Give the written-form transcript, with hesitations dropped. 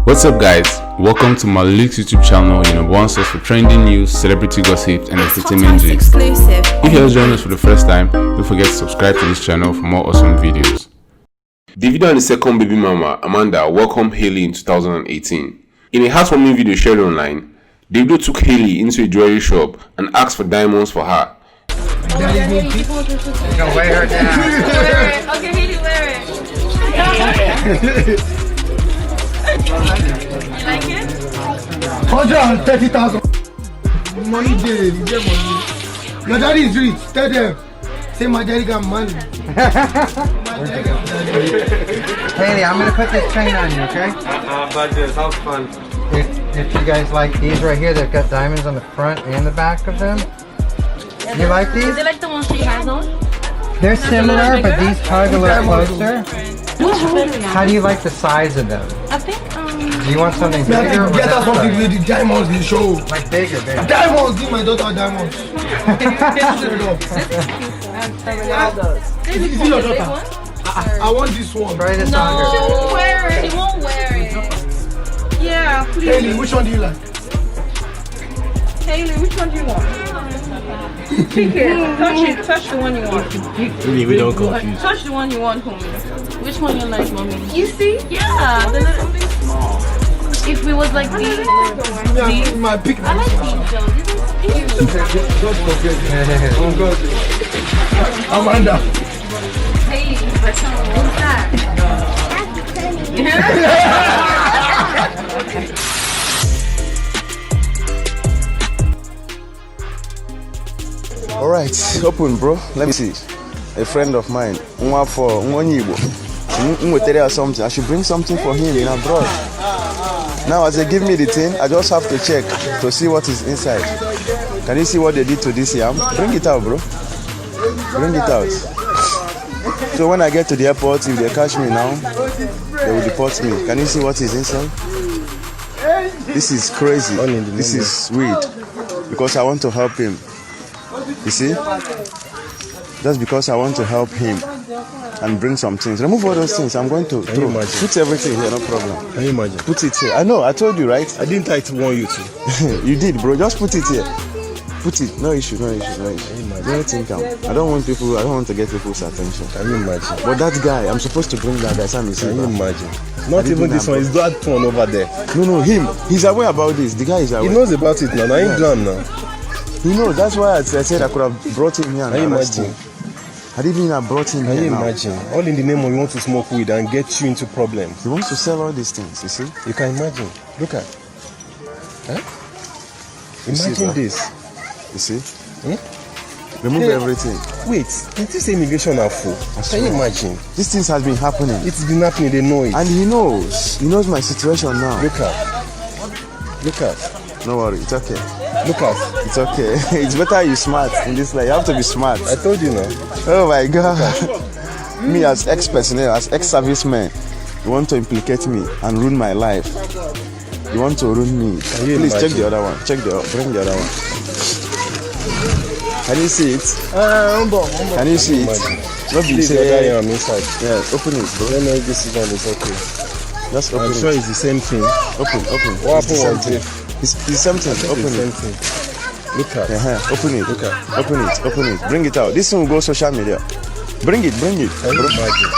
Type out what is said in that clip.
What's up guys, welcome to Malik's YouTube channel, your number one source for trending news, celebrity gossip and entertainment gist. If you're joining us for the first time, don't forget to subscribe to this channel for more awesome videos. Davido and his second baby mama, Amanda, welcomed Hailey in 2018. In a heartwarming video shared online, Davido took Hailey into a jewelry shop and asked for diamonds for her. Wear her down. Okay, Hailey, wear it. You like it? 130,000. Money day, you get money. Your daddy is rich. Tell them. Say my daddy got money. Hailey, I'm gonna put this chain on you, okay? Budget, sounds fun. If you guys like these right here, they've got diamonds on the front and the back of them. You like these? Is it like the one she has on? They're similar, but these hug a little closer. How do you like the size of them? I think, Do you want something bigger or Get us something with the diamonds they show. like bigger? Diamonds, give my daughter diamonds. this is your daughter. I want this one. Try this No, on she her. won't wear it. She won't wear it. Yeah, please. Hailey, which one do you like? Hailey, which one do you want? Pick it. Touch it. Touch the one you want. We don't confuse. Touch the one you want, homie. Which one you like, mommy? You see? Yeah, the little bit small. If we was like these, My pick. I like these though. These are Amanda. Hailey, what's that? Alright, open bro. Let me see. A friend of mine, something. I should bring something for him in abroad. Now as they give me the thing, I just have to check to see what is inside. Can you see what they did to this yam? Bring it out, bro. Bring it out. So when I get to the airport, if they catch me now, they will deport me. Can you see what is inside? This is crazy. This is weird. Because I want to help him. You see? Just because I want to help him and bring some things. Remove all those things. I'm going to throw. Put everything here, no problem. Can you imagine? Put it here. I know, I told you, right? I didn't like to warn you to. You did, bro. Just put it here. Put it. No issue, no issue, no issue. Don't think I don't want to get people's attention. Can you imagine? But that guy, I'm supposed to bring that guy. Can Can you imagine? Not even this one, it's that one over there. No, him. He's aware about this. The guy is aware. He knows about it now. I ain't done now. He knows. That's why I said I could have brought him here and Can you arrested imagine? him. I didn't even have brought him Can here you now. imagine? All in the name of you want to smoke weed and get you into problems. He wants to sell all these things, you see? You can imagine. Look at. Huh? You see Imagine that? this. You see? Hmm? Remove Yeah. everything. Wait, did you say immigration are full? Can you imagine? These things has been happening. It's been happening, they know it. And he knows. He knows my situation now. Look at. Look at. No worry, it's okay. Look at. It's okay. It's better you smart in this life. You have to be smart. I told you now. Oh my God. Me as ex-personnel, as ex-serviceman, you want to implicate me and ruin my life. You want to ruin me. you Please check imagine? the other one. Bring the other one. Can you see it? Can you see it? Imagine. Not be Please, say, I'm inside. yeah, open it, bro. Let me know if this one is okay. Just open I'm sure it. it's the same thing. Open. What It's the happened same was thing. It's the same thing. Open It's the it. same thing. Look at. Open it. Look at. Open it. Bring it out. This one will go social media. Bring it. Can you imagine?